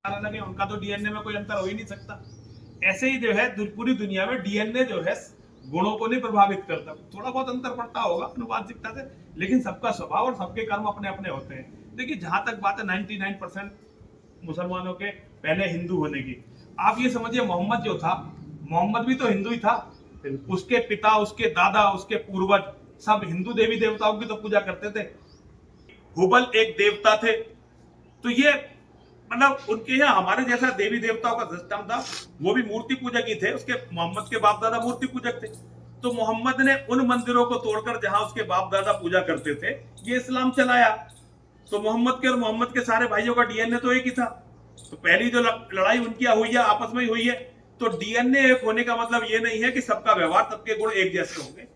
लगे, उनका तो डीएनए में कोई अंतर हो ही नहीं सकता। ऐसे ही जो है पूरी दुनिया में डीएनए जो है गुणों को नहीं प्रभावित करता, थोड़ा बहुत अंतर पड़ता होगा अनुवांशिकता से, लेकिन सबका स्वभाव और सबके कर्म अपने अपने होते हैं। देखिए जहां तक बात है 99% मुसलमानों के पहले हिंदू होने की, आप ये समझिए मोहम्मद जो था, मोहम्मद भी तो हिंदू ही था, उसके पिता, उसके दादा, उसके पूर्वज सब हिंदू देवी देवताओं की तो पूजा करते थे। हुबल एक देवता थे, तो ये मतलब उनके यहाँ हमारे जैसा देवी देवताओं का सिस्टम था, वो भी मूर्ति पूजक ही थे। उसके मोहम्मद के बाप दादा मूर्ति पूजक थे, तो मोहम्मद ने उन मंदिरों को तोड़कर जहां उसके बाप दादा पूजा करते थे ये इस्लाम चलाया। तो मोहम्मद के और मोहम्मद के सारे भाइयों का डीएनए तो एक ही था। तो पहली जो लड़ाई उनकी हुई है आपस में ही हुई है। तो डीएनए एक होने का मतलब ये नहीं है कि सबका व्यवहार, सबके गुण एक जैसे होंगे।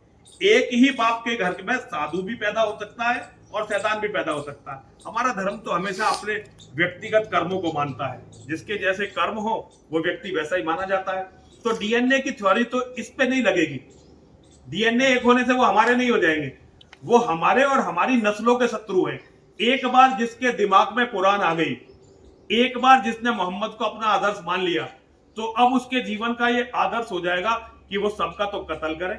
एक ही बाप के घर में साधु भी पैदा हो सकता है और शैतान भी पैदा हो सकता है। हमारा धर्म तो हमेशा अपने व्यक्तिगत कर्मों को मानता है, जिसके जैसे कर्म हो वो व्यक्ति वैसा ही माना जाता है। तो डीएनए की थ्योरी तो इस पे नहीं लगेगी। डीएनए एक होने से वो हमारे नहीं हो जाएंगे, वो हमारे और हमारी नस्लों के शत्रु हैं। एक बार जिसके दिमाग में कुरान आ गई, एक बार जिसने मोहम्मद को अपना आदर्श मान लिया, तो अब उसके जीवन का ये आदर्श हो जाएगा कि वो सबका तो कत्ल करे।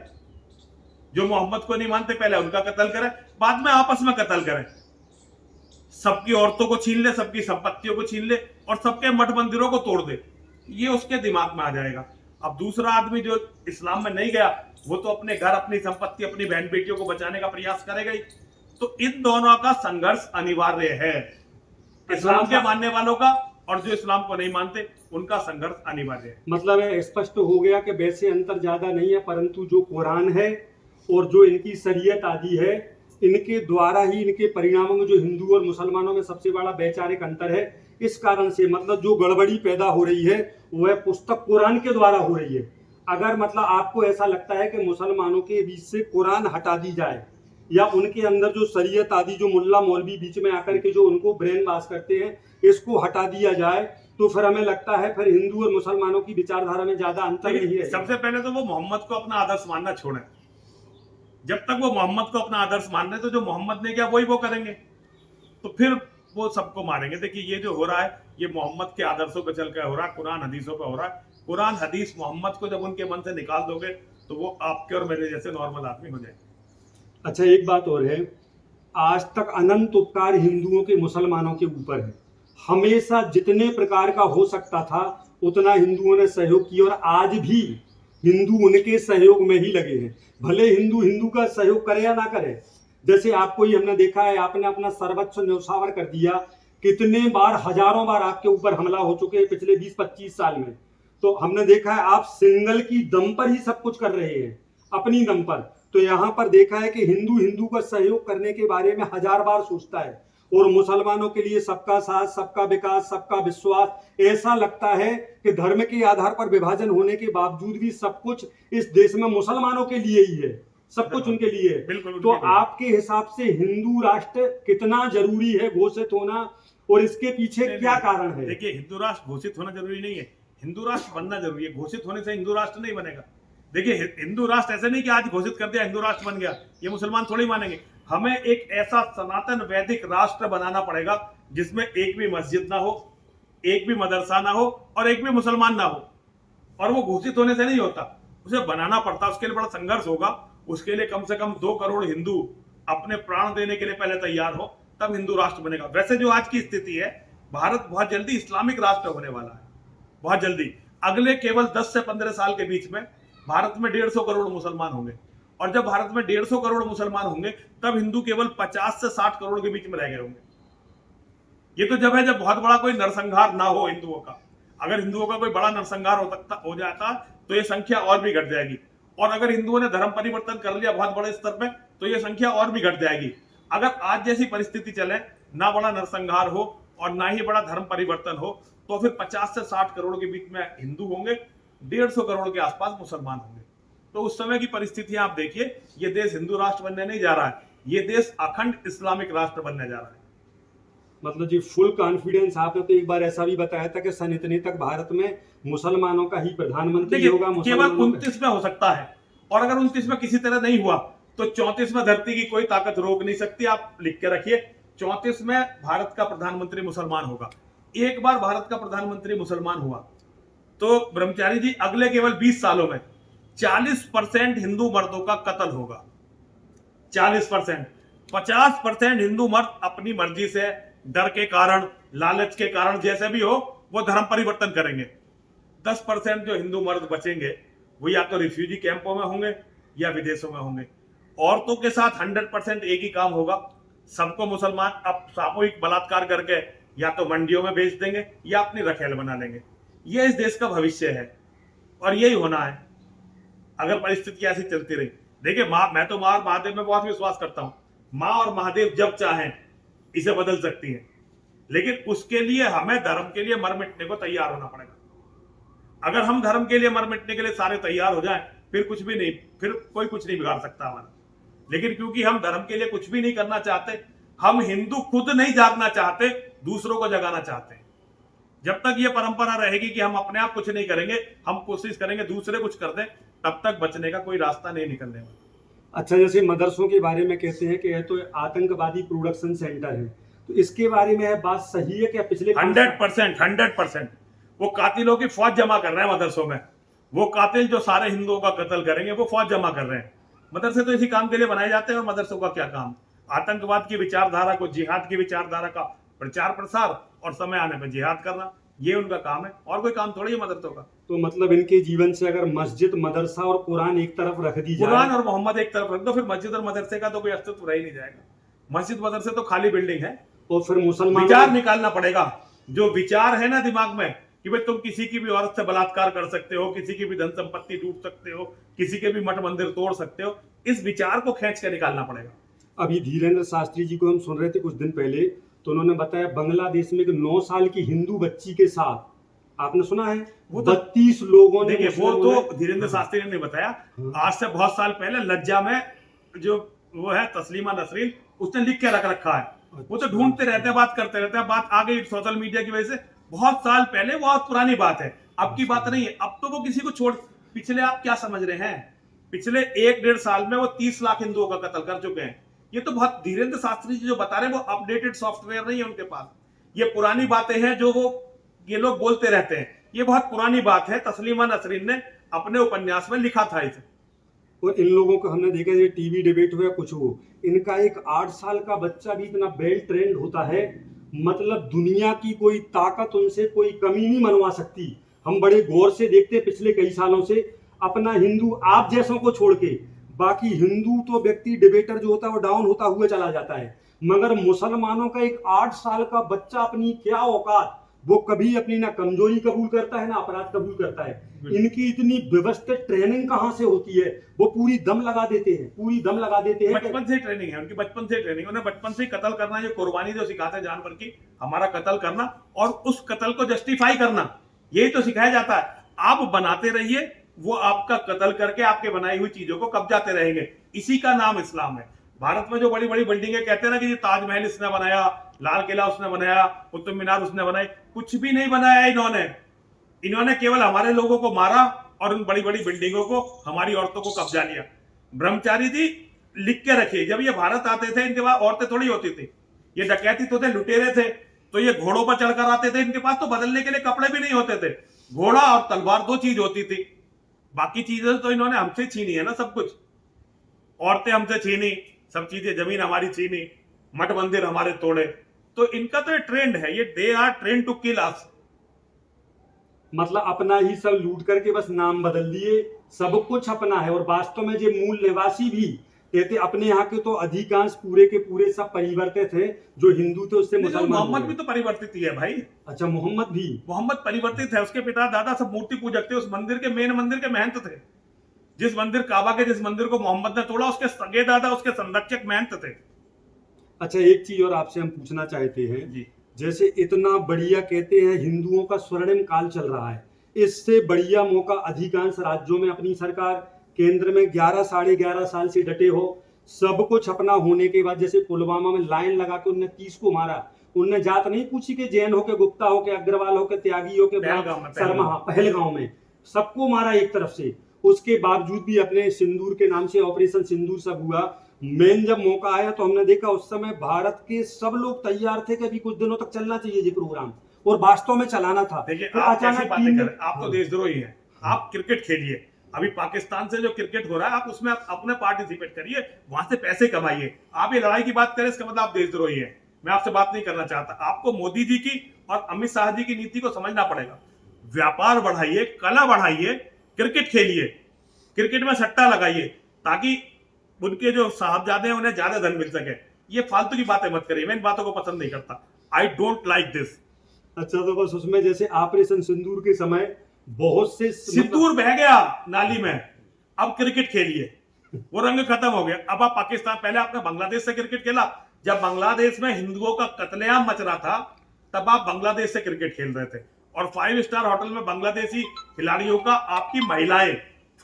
जो मोहम्मद को नहीं मानते पहले उनका कत्ल करें, बाद में आपस में कत्ल करें, सबकी औरतों को छीन ले, सबकी संपत्तियों को छीन ले और सबके मठ मंदिरों को तोड़ दे। ये उसके दिमाग में आ जाएगा। अब दूसरा आदमी जो इस्लाम में नहीं गया, वो तो अपने घर, अपनी संपत्ति, अपनी बहन बेटियों को बचाने का प्रयास करेगा ही। तो इन दोनों का संघर्ष अनिवार्य है, इस्लाम के मानने वालों का और जो इस्लाम को नहीं मानते उनका संघर्ष अनिवार्य है। मतलब स्पष्ट हो गया कि वैसे अंतर ज्यादा नहीं है, परंतु जो कुरान है और जो इनकी शरीयत आदि है, इनके द्वारा ही इनके परिणामों में जो हिंदू और मुसलमानों में सबसे बड़ा वैचारिक अंतर है। इस कारण से मतलब जो गड़बड़ी पैदा हो रही है वह पुस्तक कुरान के द्वारा हो रही है। अगर मतलब आपको ऐसा लगता है कि मुसलमानों के बीच से कुरान हटा दी जाए या उनके अंदर जो शरीयत आदि जो मुल्ला मौलवी बीच में आकर के जो उनको ब्रेन वॉश करते हैं, इसको हटा दिया जाए, तो फिर हमें लगता है फिर हिंदू और मुसलमानों की विचारधारा में ज्यादा अंतर नहीं है। सबसे पहले तो वो मोहम्मद को अपना आदर्श मानना छोड़े। जब तक वो मोहम्मद को अपना आदर्श मान रहे, तो जो मोहम्मद ने किया वही वो करेंगे, तो फिर वो सबको मारेंगे। देखिए ये जो हो रहा है ये मोहम्मद के आदर्शों पे चल कर हो रहा है, कुरान हदीसों पे हो रहा है। कुरान हदीस मोहम्मद को जब उनके मन से निकाल दोगे तो वो आपके और मेरे जैसे नॉर्मल आदमी हो जाएंगे। अच्छा एक बात और है, आज तक अनंत उपकार हिंदुओं के मुसलमानों के ऊपर है। हमेशा जितने प्रकार का हो सकता था उतना हिंदुओं ने सहयोग किया और आज भी हिंदू उनके सहयोग में ही लगे हैं, भले हिंदू हिंदू का सहयोग करे या ना करे। जैसे आपको ही हमने देखा है, आपने अपना सर्वस्व न्यौछावर कर दिया, कितने बार हजारों बार आपके ऊपर हमला हो चुके हैं पिछले 20-25 साल में। तो हमने देखा है आप सिंगल की दम पर ही सब कुछ कर रहे हैं, अपनी दम पर। तो यहाँ पर देखा है कि हिंदू हिंदू का सहयोग करने के बारे में 1000 बार सोचता है, और मुसलमानों के लिए सबका साथ, सबका विकास, सबका विश्वास। ऐसा लगता है कि धर्म के आधार पर विभाजन होने के बावजूद भी सब कुछ इस देश में मुसलमानों के लिए ही है, सब कुछ उनके लिए है। तो आपके हिसाब से हिंदू राष्ट्र कितना जरूरी है घोषित होना, और इसके पीछे क्या कारण है? देखिए हिंदू राष्ट्र घोषित होना जरूरी नहीं है, हिंदू राष्ट्र बनना जरूरी है। घोषित होने से हिंदू राष्ट्र नहीं बनेगा। देखिए हिंदू राष्ट्र ऐसे नहीं कि आज घोषित कर दिया हिंदू राष्ट्र बन गया, ये मुसलमान थोड़ी मानेंगे। हमें एक ऐसा सनातन वैदिक राष्ट्र बनाना पड़ेगा जिसमें एक भी मस्जिद ना हो, एक भी मदरसा ना हो और एक भी मुसलमान ना हो। और वो घोषित होने से नहीं होता, उसे बनाना पड़ता, उसके लिए बड़ा संघर्ष होगा। उसके लिए कम से कम 2 करोड़ हिंदू अपने प्राण देने के लिए पहले तैयार हो, तब हिंदू राष्ट्र बनेगा। वैसे जो आज की स्थिति है, भारत बहुत जल्दी इस्लामिक राष्ट्र होने वाला है, बहुत जल्दी। अगले केवल 10 से 15 साल के बीच में भारत में 150 करोड़ मुसलमान होंगे, और जब भारत में 150 करोड़ मुसलमान होंगे तब हिंदू केवल 50 से 60 करोड़ के बीच में रह गए होंगे। ये तो जब है जब बहुत बड़ा कोई नरसंहार ना हो हिंदुओं का। अगर हिंदुओं का कोई बड़ा नरसंहार हो जाता तो ये संख्या और भी घट जाएगी, और अगर हिंदुओं ने धर्म परिवर्तन कर लिया बहुत बड़े स्तर पे तो ये संख्या और भी घट जाएगी। अगर आज जैसी परिस्थिति चले, ना बड़ा नरसंहार हो और ना ही बड़ा धर्म परिवर्तन हो, तो फिर 50 से 60 करोड़ के बीच में हिंदू होंगे, 150 करोड़ के आसपास मुसलमान होंगे। तो उस समय की परिस्थितियां आप देखिए, ये देश हिंदू राष्ट्र बनने नहीं जा रहा है, ये देश अखंड इस्लामिक राष्ट्र बनने जा रहा है। मतलब जी फुल कॉन्फिडेंस। आपने तो एक बार ऐसा भी बताया था कि सन इतने तक भारत में मुसलमानों का ही प्रधानमंत्री होगा, केवल 29 में हो सकता है, और अगर 29 में किसी तरह नहीं हुआ तो 34 में धरती की कोई ताकत रोक नहीं सकती। आप लिख के रखिए, 34 में भारत का प्रधानमंत्री मुसलमान होगा। एक बार भारत का प्रधानमंत्री मुसलमान हुआ तो ब्रह्मचारी जी अगले केवल 20 सालों में 40% हिंदू मर्दों का कत्ल होगा। 40%। 50% हिंदू मर्द अपनी मर्जी से, डर के कारण, लालच के कारण, जैसे भी हो वो धर्म परिवर्तन करेंगे। 10% जो हिंदू मर्द बचेंगे वो या तो रिफ्यूजी कैंपों में होंगे या विदेशों में होंगे। औरतों के साथ 100% एक ही काम होगा, सबको मुसलमान अब सामूहिक बलात्कार करके या तो मंडियों में बेच देंगे या अपनी रखेल बना लेंगे। ये इस देश का भविष्य है और यही होना है अगर परिस्थिति ऐसी चलती रही। देखिए मैं तो मां और महादेव में बहुत विश्वास करता हूं। मां और महादेव जब चाहें इसे बदल सकती है, लेकिन उसके लिए हमें धर्म के लिए मर मिटने को तैयार होना पड़ेगा। अगर हम धर्म के लिए मर मिटने के लिए सारे तैयार हो जाएं, फिर कुछ भी नहीं, फिर कोई कुछ नहीं बिगाड़ सकता हमारा। लेकिन क्योंकि हम धर्म के लिए कुछ भी नहीं करना चाहते, हम हिंदू खुद नहीं जागना चाहते, दूसरों को जगाना चाहते हैं। जब तक ये परंपरा रहेगी कि हम अपने आप कुछ नहीं करेंगे, हम कोशिश करेंगे दूसरे कुछ कर दें, तब तक बचने का कोई रास्ता नहीं निकलने वाला। अच्छा, जैसे मदरसों के बारे में कहते हैं कि यह तो आतंकवादी प्रोडक्शन सेंटर है, तो इसके बारे में बात सही है क्या? पिछले 100% वो कातिलों की फौज जमा कर रहे हैं मदरसों में। वो कातिल जो सारे हिंदुओं का कत्ल करेंगे वो फौज जमा कर रहे हैं। मदरसे तो इसी काम के लिए बनाए जाते हैं, और मदरसों का क्या काम? आतंकवाद की विचारधारा को, जिहाद की विचारधारा का प्रचार प्रसार और समय आने पर जिहाद करना, ये उनका काम है, और कोई काम थोड़ी है मदरसों का। तो मतलब इनके जीवन से अगर मस्जिद, मदरसा और कुरान एक तरफ रख दी जाए, कुरान और मोहम्मद एक तरफ रख दो, फिर मस्जिद और मदरसे का तो कोई अस्तित्व रह ही नहीं जाएगा। मस्जिद मदरसे तो खाली बिल्डिंग है। तो फिर मुसलमान विचार निकालना पड़ेगा। जो विचार है ना दिमाग में कि भाई तुम किसी की भी औरत से बलात्कार कर सकते हो, किसी की भी धन संपत्ति लूट सकते हो, किसी के भी मठ मंदिर तोड़ सकते हो, इस विचार को खींच के निकालना पड़ेगा। अभी धीरेन्द्र शास्त्री जी को हम सुन रहे थे कुछ दिन पहले, तो उन्होंने बताया बांग्लादेश में एक 9 साल की हिंदू बच्ची के साथ, आपने सुना है, वो तो 32 लोगों ने, देखिए वो तो धीरेन्द्र शास्त्री ने नहीं बताया, आज से बहुत साल पहले लज्जा में जो वो है तस्लीमा नसरीन, उसने लिख के रख रखा है। वो तो ढूंढते रहते हैं, बात करते रहते हैं, बात आ गई सोशल मीडिया की वजह से। बहुत साल पहले, बहुत पुरानी बात है, अब की बात नहीं है। अब तो वो किसी को छोड़, पिछले आप क्या समझ रहे हैं, पिछले 1-1.5 साल में वो 30 लाख हिंदुओं का कत्ल कर चुके हैं। ये तो बहुत, धीरेन्द्र शास्त्री जी जो बता रहे हैं वो अपडेटेड सॉफ्टवेयर नहीं है उनके पास, ये पुरानी बातें हैं जो वो ये लोग बोलते रहते हैं। ये बहुत पुरानी बात है, तस्लीमा नसरीन ने अपने उपन्यास में लिखा था इसे। और इन लोगों को हमने देखा, ये टीवी डिबेट हो या कुछ हो, इनका एक 8 साल का बच्चा भी इतना वेल ट्रेंड होता है, मतलब दुनिया की कोई ताकत उनसे कोई कमी नहीं मनवा सकती। हम बड़े गौर से देखते पिछले कई सालों से, अपना हिंदू आप जैसों को छोड़ के बाकी हिंदू तो व्यक्ति डिबेटर जो होता है वो डाउन होता हुआ चला जाता है, मगर मुसलमानों का एक 8 साल का बच्चा अपनी क्या औकात, वो कभी अपनी ना कमजोरी कबूल करता है ना अपराध कबूल करता है। इनकी इतनी व्यवस्थित ट्रेनिंग कहाँ से होती है? वो पूरी दम लगा देते हैं, पूरी दम लगा देते हैं। बचपन से ट्रेनिंग है उनकी, बचपन से ट्रेनिंग, उन्हें बचपन से कत्ल करना, ये कुर्बानी जो सिखाते हैं जानवर की, हमारा कत्ल करना और उस कत्ल को जस्टिफाई करना, यही तो सिखाया जाता है। आप बनाते रहिए, वो आपका कत्ल करके आपके बनाई हुई चीजों को कब्जाते रहेंगे। इसी का नाम इस्लाम है। भारत में जो बड़ी बड़ी बिल्डिंगें कहते हैं ना कि ये ताजमहल इसने बनाया, लाल किला उसने बनाया, कुतुब मीनार उसने बनाई, कुछ भी नहीं बनाया इन्होंने केवल हमारे लोगों को मारा और उन बड़ी बड़ी बिल्डिंगों को, हमारी औरतों को कब्जा लिया। ब्रह्मचारी जी लिख के रखिए, जब ये भारत आते थे इनके पास औरतें थोड़ी होती थी, ये डकैती तो थे, लुटेरे थे, तो ये घोड़ों पर चढ़कर आते थे। इनके पास तो बदलने के लिए कपड़े भी नहीं होते थे, घोड़ा और तलवार 2 चीज होती थी, बाकी चीजें तो इन्होंने हमसे छीनी है ना। सब कुछ, औरतें हमसे छीनी, सब चीजें, जमीन हमारी छीनी, मठ मंदिर हमारे तोड़े। तो इनका तो ट्रेंड है, ये they are trained to kill us. मतलब अपना ही सब लूट करके बस नाम बदल दिए, सब कुछ अपना है। और वास्तव में जो मूल निवासी भी कहते अपने यहाँ के तो अधिकांश पूरे के पूरे सब परिवर्तित थे, जो हिंदू थे उससे मुसलमान। मोहम्मद भी तो परिवर्तित ही है भाई। अच्छा, मोहम्मद परिवर्तित है, उसके पिता दादा सब मूर्ति पूजक थे, उस मंदिर के मेन मंदिर के महंत थे। जिस मंदिर काबा के, जिस मंदिर को मोहम्मद ने तोड़ा, उसके सगे दादा उसके संरक्षक महंत थे। अच्छा, एक चीज और आपसे हम पूछना चाहते हैं जी, जैसे इतना बढ़िया कहते हैं हिंदुओं का स्वर्णिम काल चल रहा है, इससे बढ़िया मौका अधिकांश राज्यों में अपनी सरकार केंद्र में 11 साढ़े 11 साल से डटे हो, सब कुछ अपना होने के बाद, जैसे पुलवामा में लाइन लगा के उनने 30 को मारा, उनने जात नहीं पूछी कि जैन हो के, गुप्ता हो के, अग्रवाल हो के, त्यागी हो के, शर्मा, पहलगांव में सबको मारा एक तरफ से। उसके बावजूद भी अपने सिंदूर के नाम से ऑपरेशन सिंदूर सब हुआ। मेन जब मौका आया तो हमने देखा उस समय भारत के सब लोग तैयार थे कि अभी कुछ दिनों तक चलना चाहिए ये प्रोग्राम, और वास्तव में चलाना था। देखिए फिर आप कैसी अचानक बातें टीम कर ने- रहे हैं, आप तो देशद्रोही हैं। आप क्रिकेट खेलिए, अभी पाकिस्तान से जो क्रिकेट हो रहा है आप उसमें अपने पार्टिसिपेट करिए, वहां से पैसे कमाइए। आप ये लड़ाई की बात करें इसका मतलब आप देशद्रोही हैं। मैं आपसे बात नहीं करना चाहता। आपको मोदी जी की और अमित शाह जी की नीति को समझना पड़ेगा। व्यापार बढ़ाइए, कला बढ़ाइए, क्रिकेट खेलिए, क्रिकेट में सट्टा लगाइए, ताकि उनके जो साहबजादे हैं उन्हें ज्यादा धन मिल सके। ये फालतू की बातें मत करिए, मैं इन बातों को पसंद नहीं करता। I don't like this. अच्छा, तो बस उसमें जैसे ऑपरेशन सिंदूर के समय बहुत से सिंदूर बह गया नाली में, अब क्रिकेट खेलिए, वो रंग खत्म हो गया। अब आप पाकिस्तान, पहले आपने बांग्लादेश से क्रिकेट खेला, जब बांग्लादेश में हिंदुओं का कत्लेआम मच रहा था तब आप बांग्लादेश से क्रिकेट खेल रहे थे, और 5 स्टार होटल में बांग्लादेशी खिलाड़ियों का आपकी महिलाएं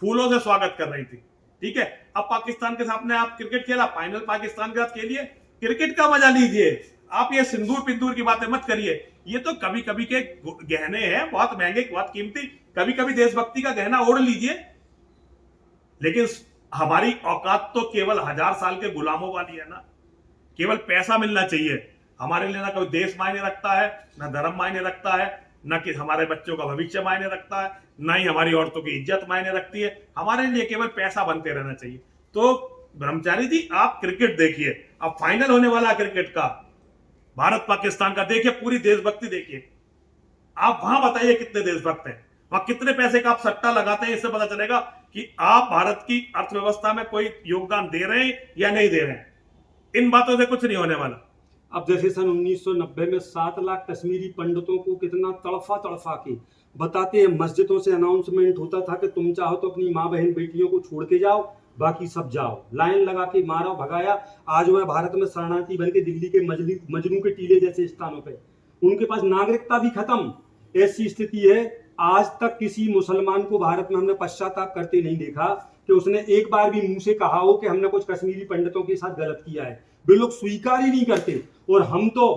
फूलों से स्वागत कर रही थी। ठीक है, अब पाकिस्तान के सामने आप क्रिकेट खेला, फाइनल पाकिस्तान के साथ खेलिए, क्रिकेट का मजा लीजिए। आप ये सिंदूर पिंदूर की बातें मत करिए। ये तो कभी कभी के गहने हैं, बहुत महंगे, बहुत कीमती, कभी कभी देशभक्ति का गहना ओढ़ लीजिए, लेकिन हमारी औकात तो केवल 1000 साल के गुलामों वाली है ना। केवल पैसा मिलना चाहिए। हमारे लिए ना कोई देश मायने रखता है, ना धर्म मायने रखता है, ना कि हमारे बच्चों का भविष्य मायने रखता है, ना ही हमारी औरतों की इज्जत मायने रखती है। हमारे लिए केवल पैसा बनते रहना चाहिए। तो ब्रह्मचारी जी, आप क्रिकेट देखिए, अब फाइनल होने वाला क्रिकेट का, भारत पाकिस्तान का, देखिए पूरी देशभक्ति देखिए। आप वहां बताइए कितने देशभक्त हैं, वहां कितने पैसे का आप सट्टा लगाते हैं, इससे पता चलेगा कि आप भारत की अर्थव्यवस्था में कोई योगदान दे रहे हैं या नहीं दे रहे हैं। इन बातों से कुछ नहीं होने वाला। अब जैसे सन 1990 में 7 लाख कश्मीरी पंडितों को कितना तड़फा तड़फा के बताते हैं, मस्जिदों से अनाउंसमेंट होता था कि तुम चाहो तो अपनी माँ बहन बेटियों को छोड़ के जाओ, बाकी सब जाओ, लाइन लगा के मारा भगाया। आज वह भारत में शरणार्थी बन के दिल्ली के मजनू के टीले जैसे स्थानों पे, उनके पास नागरिकता भी खत्म, ऐसी स्थिति है। आज तक किसी मुसलमान को भारत में हमने पश्चाताप करते नहीं देखा कि उसने एक बार भी मुंह से कहा हो कि हमने कुछ कश्मीरी पंडितों के साथ गलत किया है। वे लोग स्वीकार ही नहीं करते। और हम तो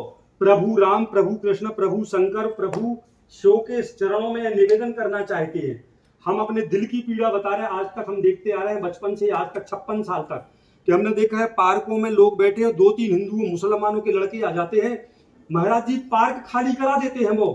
प्रभु राम, प्रभु कृष्ण, प्रभु शंकर, प्रभु शिव के चरणों में निवेदन करना चाहते हैं। हम अपने दिल की पीड़ा बता रहे हैं। आज तक हम देखते आ रहे हैं, बचपन से आज तक 56 साल तक, कि हमने देखा है पार्कों में लोग बैठे हैं, 2-3 हिंदू मुसलमानों के लड़के आ जाते हैं, महाराज जी पार्क खाली करा देते हैं वो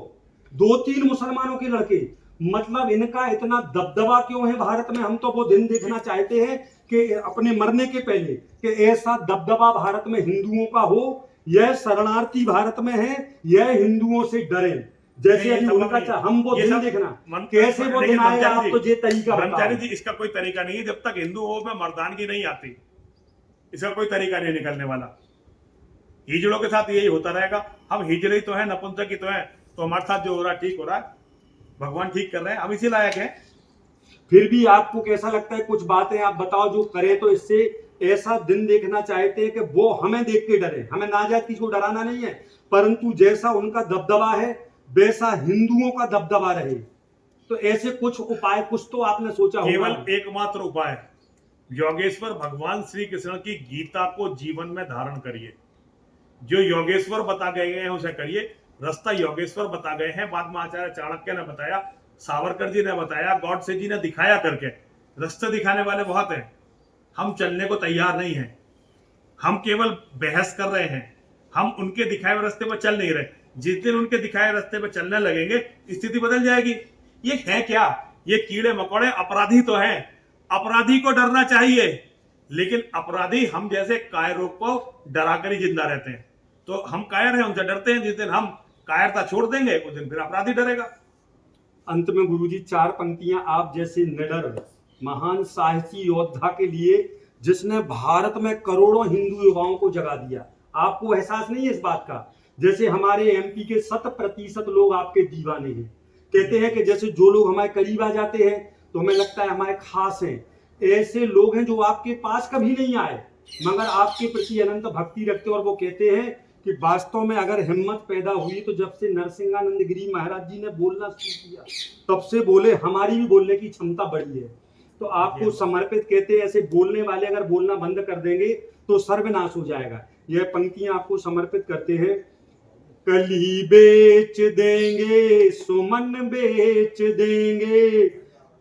2-3 मुसलमानों के लड़के। मतलब इनका इतना दबदबा क्यों है भारत में? हम तो वो दिन देखना चाहते हैं कि अपने मरने के पहले कि ऐसा दबदबा भारत में हिंदुओं का हो, यह शरणार्थी भारत में है, यह हिंदुओं से डरे, जैसे अभी उनका हम वो दिन देखना कैसे वो दिन आए। आप तो ये तरीका ब्रह्मचारी जी, इसका कोई तरीका नहीं है जब तक हिंदुओं में मर्दानगी नहीं आती, इसका कोई तरीका नहीं निकलने वाला। हिजड़ों के साथ यही होता रहेगा। हम हिजड़े तो है, नपुंसक ही तो है, तो हमारे साथ जो हो रहा है ठीक हो रहा है, भगवान ठीक कर रहे हैं, हम इसी लायक हैं। फिर भी आपको कैसा लगता है? कुछ बातें आप बताओ जो करें तो इससे ऐसा दिन देखना चाहते हैं कि वो हमें देख के डरे। हमें नाजायज किसी को डराना नहीं है, परंतु जैसा उनका दबदबा है वैसा हिंदुओं का दबदबा रहे। तो ऐसे कुछ उपाय, कुछ तो आपने सोचा होगा। केवल एकमात्र उपाय, योगेश्वर भगवान श्री कृष्ण की गीता को जीवन में धारण करिए। जो योगेश्वर बता गए हैं उसे करिए। रास्ता योगेश्वर बता गए हैं, बाद में आचार्य चाणक्य ने बताया, सावरकर जी ने बताया, गॉडसे जी ने दिखाया करके। रास्ते दिखाने वाले बहुत हैं, हम चलने को तैयार नहीं हैं। हम केवल बहस कर रहे हैं, हम उनके दिखाए हुए रास्ते पर चल नहीं रहे। जिस दिन उनके दिखाए रास्ते पर चलने लगेंगे स्थिति बदल जाएगी। ये है क्या? ये कीड़े मकोड़े अपराधी तो हैं। अपराधी को डरना चाहिए, लेकिन अपराधी हम जैसे कायरों को डरा कर ही जिंदा रहते हैं। तो हम कायर हैं, उनसे डरते हैं। जिस दिन हम कायरता छोड़ देंगे उस दिन फिर अपराधी डरेगा। अंत में गुरुजी 4 पंक्तियां आप जैसे निडर महान साहसी योद्धा के लिए, जिसने भारत में करोड़ों हिंदू युवाओं को जगा दिया। आपको एहसास नहीं है इस बात का? जैसे हमारे एमपी के 100% लोग आपके दीवाने हैं। कहते हैं कि जैसे जो लोग हमारे करीब आ जाते हैं तो हमें लगता है हमारे खास हैं। ऐसे लोग हैं जो आपके पास कभी नहीं आए मगर आपके प्रति अनंत भक्ति रखते हैं। और वो कहते हैं कि वास्तव में अगर हिम्मत पैदा हुई तो जब से नरसिंहानंद गिरी महाराज जी ने बोलना शुरू किया तब से बोले, हमारी भी बोलने की क्षमता बढ़ी है। तो आपको समर्पित कहते हैं, ऐसे बोलने वाले अगर बोलना बंद कर देंगे तो सर्वनाश हो जाएगा। यह पंक्तियां आपको समर्पित करते हैं। कली बेच देंगे, सुमन बेच देंगे,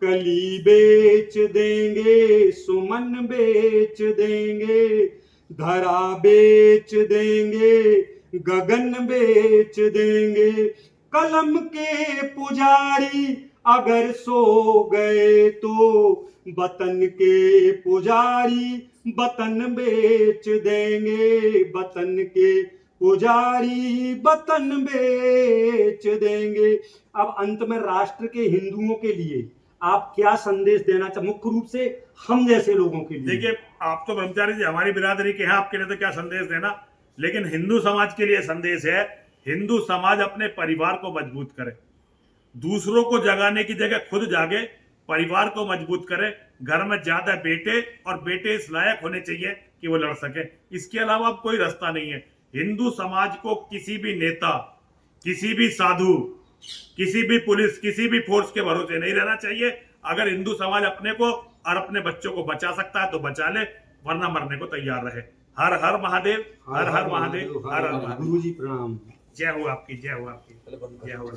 कली बेच देंगे, सुमन बेच देंगे, धरा बेच देंगे, गगन बेच देंगे, कलम के पुजारी अगर सो गए तो वतन के पुजारी वतन बेच देंगे, वतन के पुजारी वतन बेच देंगे। अब अंत में राष्ट्र के हिंदुओं के लिए आप क्या संदेश देना चाहते, मुख्य रूप से हम जैसे लोगों के लिए? देखिए, आप तो ब्रह्मचारी जी हमारी बिरादरी के हैं, आपके लिए तो क्या संदेश देना, लेकिन हिंदू समाज के लिए संदेश है, हिंदू समाज अपने परिवार को मजबूत करे, दूसरों को जगाने की जगह खुद जागे, परिवार को मजबूत करे, घर में ज्यादा बेटे और बेटे इस लायक होने चाहिए कि वो लड़ सके, इसके अलावा अब कोई रास्ता नहीं है। हिंदू समाज को किसी भी नेता, किसी भी साधु, किसी भी पुलिस, किसी भी फोर्स के भरोसे नहीं रहना चाहिए। अगर हिंदू समाज अपने को और अपने बच्चों को बचा सकता है तो बचा ले, वरना मरने को तैयार रहे। हर हर महादेव, हर हर महादेव, हर हर महादेव। गुरु जी प्रणाम। जय हो आपकी, जय हो आपकी, जय हो।